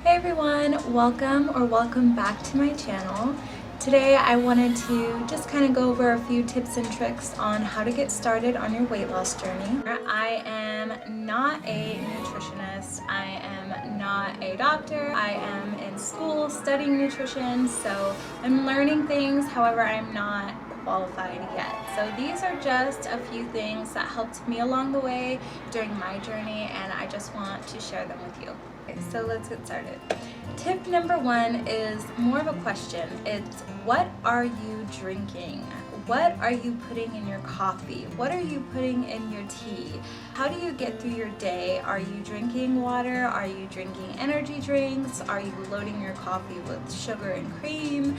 Hey everyone, welcome back to my channel. Today I wanted to just kind of go over a few tips and tricks on how to get started on your weight loss journey. I am not a nutritionist, I am not a doctor, I am in school studying nutrition, so I'm learning things, however I'm not qualified yet. So these are just a few things that helped me along the way during my journey, and I just want to share them with you. Okay, so let's get started. Tip number one is more of a question. It's, what are you drinking? What are you putting in your coffee? What are you putting in your tea? How do you get through your day? Are you drinking water? Are you drinking energy drinks? Are you loading your coffee with sugar and cream?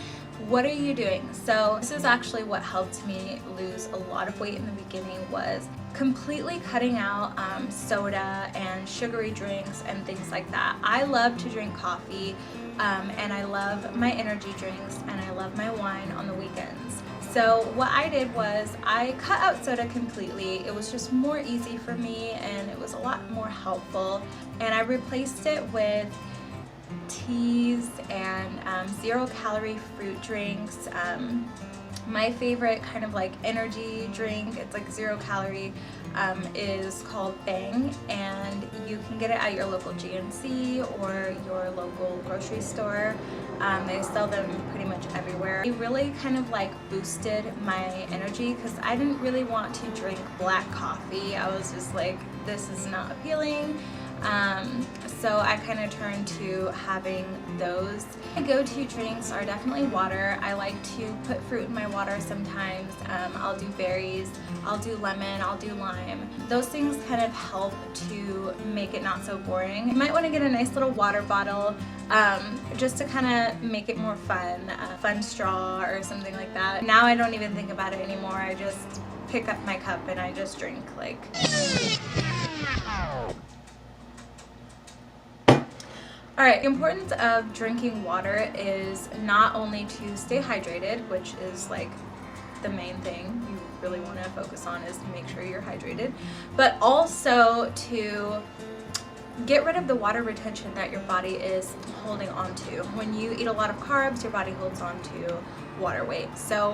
What are you doing? So this is actually what helped me lose a lot of weight in the beginning, was completely cutting out soda and sugary drinks and things like that. I love to drink coffee and I love my energy drinks and I love my wine on the weekends. So what I did was I cut out soda completely. It was just more easy for me and it was a lot more helpful, and I replaced it with teas and 0-calorie fruit drinks. My favorite kind of like energy drink, it's like 0-calorie, is called Bang, and you can get it at your local GNC or your local grocery store. They sell them pretty much everywhere. It really kind of like boosted my energy because I didn't really want to drink black coffee. I was just like, this is not appealing. So I kind of turned to having those. My go-to drinks are definitely water. I like to put fruit in my water sometimes. I'll do berries, I'll do lemon, I'll do lime. Those things kind of help to make it not so boring. You might want to get a nice little water bottle just to kind of make it more fun, a fun straw or something like that. Now I don't even think about it anymore. I just pick up my cup and I just drink like... Alright, the importance of drinking water is not only to stay hydrated, which is like the main thing you really want to focus on, is to make sure you're hydrated, but also to get rid of the water retention that your body is holding on to. When you eat a lot of carbs, your body holds on to water weight. So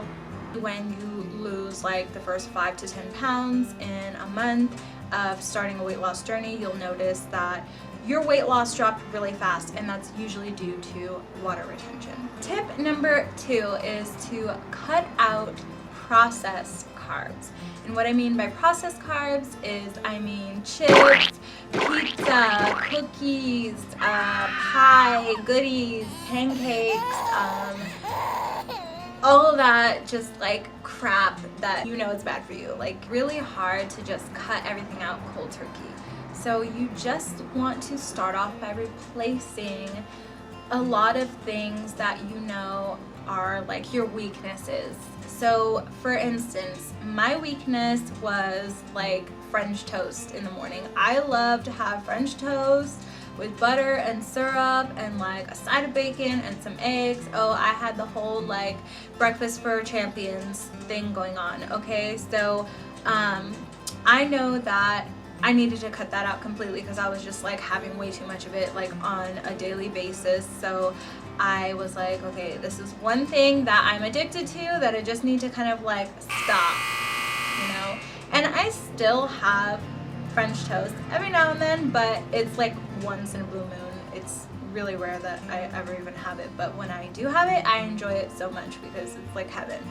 when you lose like the first 5 to 10 pounds in a month of starting a weight loss journey, you'll notice that your weight loss dropped really fast, and that's usually due to water retention. Tip number 2 is to cut out processed carbs. And what I mean by processed carbs is, I mean chips, pizza, cookies, pie, goodies, pancakes, all of that just like crap that you know is bad for you. Like, really hard to just cut everything out cold turkey. So you just want to start off by replacing a lot of things that you know are like your weaknesses. So for instance, my weakness was like French toast in the morning. I love to have French toast with butter and syrup and like a side of bacon and some eggs. Oh, I had the whole like breakfast for champions thing going on. Okay, so I know that I needed to cut that out completely because I was just like having way too much of it like on a daily basis. So I was like, okay, this is one thing that I'm addicted to that I just need to kind of like stop, you know? And I still have French toast every now and then, but it's like once in a blue moon. It's really rare that I ever even have it, but when I do have it, I enjoy it so much because it's like heaven.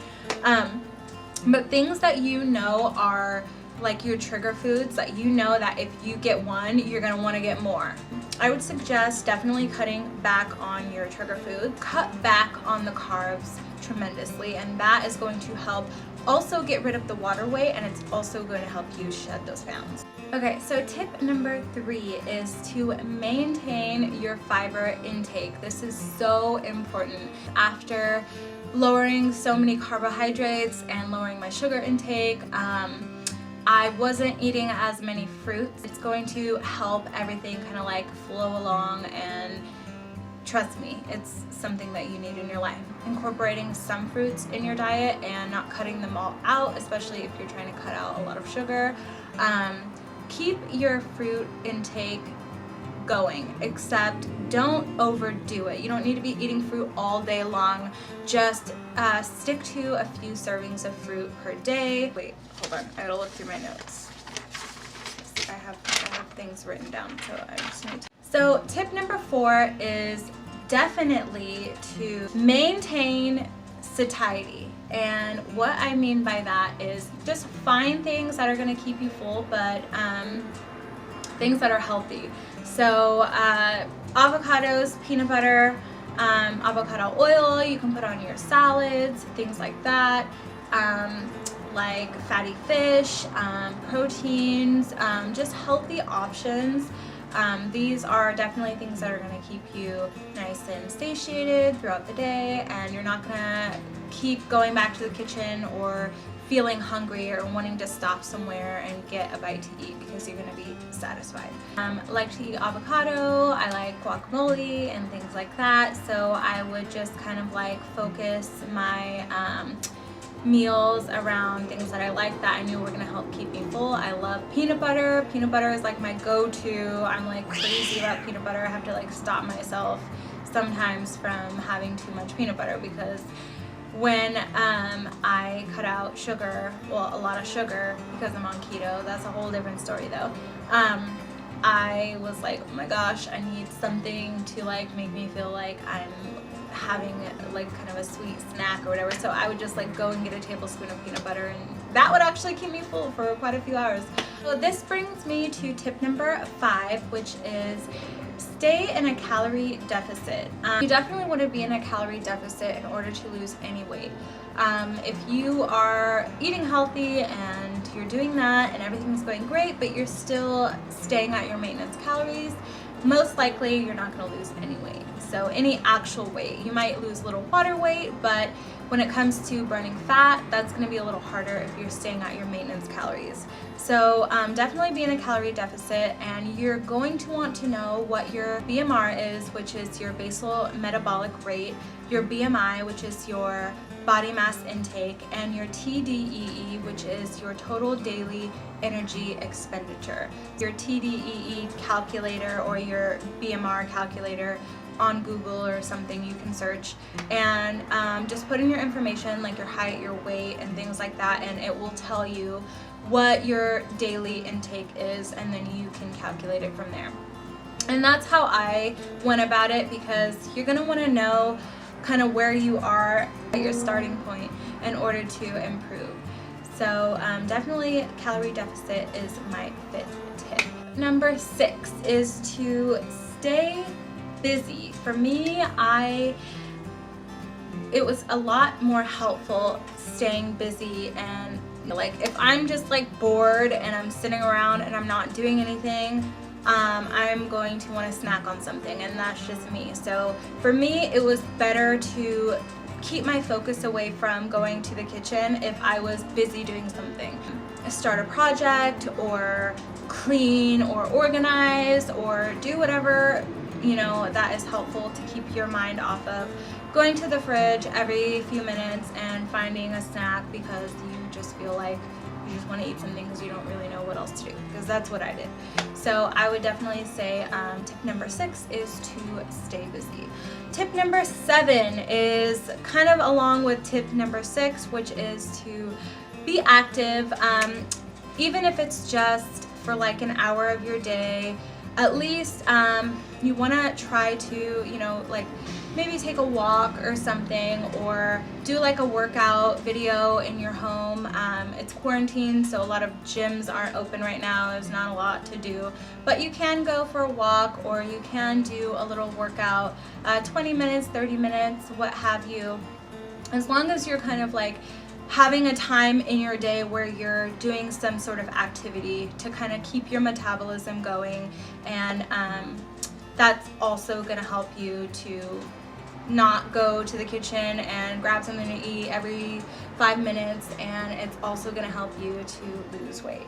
But things that you know are like your trigger foods, that you know that if you get one, you're gonna want to get more. I would suggest definitely cutting back on your trigger foods. Cut back on the carbs tremendously, and that is going to help also get rid of the water weight, and it's also going to help you shed those pounds. Okay, so tip number 3 is to maintain your fiber intake. This is so important. After lowering so many carbohydrates and lowering my sugar intake, I wasn't eating as many fruits. It's going to help everything kind of like flow along, and trust me, it's something that you need in your life. Incorporating some fruits in your diet and not cutting them all out, especially if you're trying to cut out a lot of sugar. Keep your fruit intake going, except don't overdo it. You don't need to be eating fruit all day long. Just stick to a few servings of fruit per day. Wait, hold on, I gotta look through my notes. I have things written down, so I just need to. So tip number 4 is definitely to maintain satiety. And what I mean by that is just find things that are going to keep you full, but things that are healthy. So avocados, peanut butter, avocado oil, you can put on your salads, things like that. Like fatty fish, proteins, just healthy options. These are definitely things that are going to keep you nice and satiated throughout the day, and you're not going to keep going back to the kitchen or feeling hungry or wanting to stop somewhere and get a bite to eat because you're going to be satisfied. I like to eat avocado, I like guacamole and things like that, so I would just kind of like focus my meals around things that I like that I knew were gonna help keep me full. I love peanut butter. Peanut butter is like my go-to. I'm like crazy about peanut butter. I have to like stop myself sometimes from having too much peanut butter because when I cut out sugar, well, a lot of sugar because I'm on keto, that's a whole different story though. I was like, oh my gosh, I need something to like make me feel like I'm having like kind of a sweet snack or whatever, so I would just like go and get a tablespoon of peanut butter, and that would actually keep me full for quite a few hours. So this brings me to tip number 5, which is stay in a calorie deficit. You definitely want to be in a calorie deficit in order to lose any weight. If you are eating healthy and you're doing that and everything's going great, but you're still staying at your maintenance calories, most likely you're not going to lose any weight. So any actual weight. You might lose a little water weight, but when it comes to burning fat, that's going to be a little harder if you're staying at your maintenance calories. So definitely be in a calorie deficit, and you're going to want to know what your BMR is, which is your basal metabolic rate, your BMI, which is your body mass intake, and your TDEE, which is your total daily energy expenditure. Your TDEE calculator or your BMR calculator on Google or something you can search, and just put in your information like your height, your weight, and things like that, and it will tell you what your daily intake is, and then you can calculate it from there. And that's how I went about it, because you're going to want to know kind of where you are at your starting point in order to improve. So definitely calorie deficit is my 5th tip. Number 6 is to stay busy. For me, it was a lot more helpful staying busy, and like if I'm just like bored and I'm sitting around and I'm not doing anything, I'm going to want to snack on something, and that's just me. So for me, it was better to keep my focus away from going to the kitchen if I was busy doing something. Start a project, or clean, or organize, or do whatever, you know, that is helpful to keep your mind off of going to the fridge every few minutes and finding a snack because you just feel like you just want to eat something because you don't really know what else to do, because that's what I did. So I would definitely say tip number 6 is to stay busy. Tip number 7 is kind of along with tip number 6, which is to be active, even if it's just for like an hour of your day. At least you want to try to, you know, like maybe take a walk or something, or do like a workout video in your home. It's quarantine, so a lot of gyms aren't open right now. There's not a lot to do, but you can go for a walk, or you can do a little workout, 20 minutes, 30 minutes, what have you, as long as you're kind of like having a time in your day where you're doing some sort of activity to kind of keep your metabolism going. And that's also going to help you to not go to the kitchen and grab something to eat every 5 minutes, and it's also going to help you to lose weight.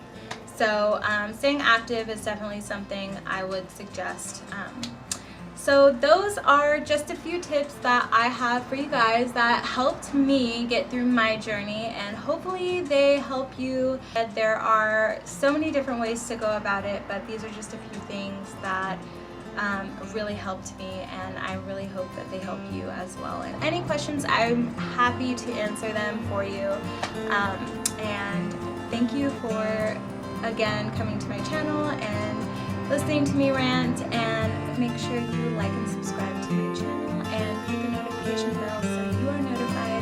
So staying active is definitely something I would suggest. So those are just a few tips that I have for you guys that helped me get through my journey, and hopefully they help you. There are so many different ways to go about it, but these are just a few things that really helped me, and I really hope that they help you as well. And any questions, I'm happy to answer them for you. And thank you for, again, coming to my channel and listening to me rant, and make sure you like and subscribe to my channel and hit the notification bell so you are notified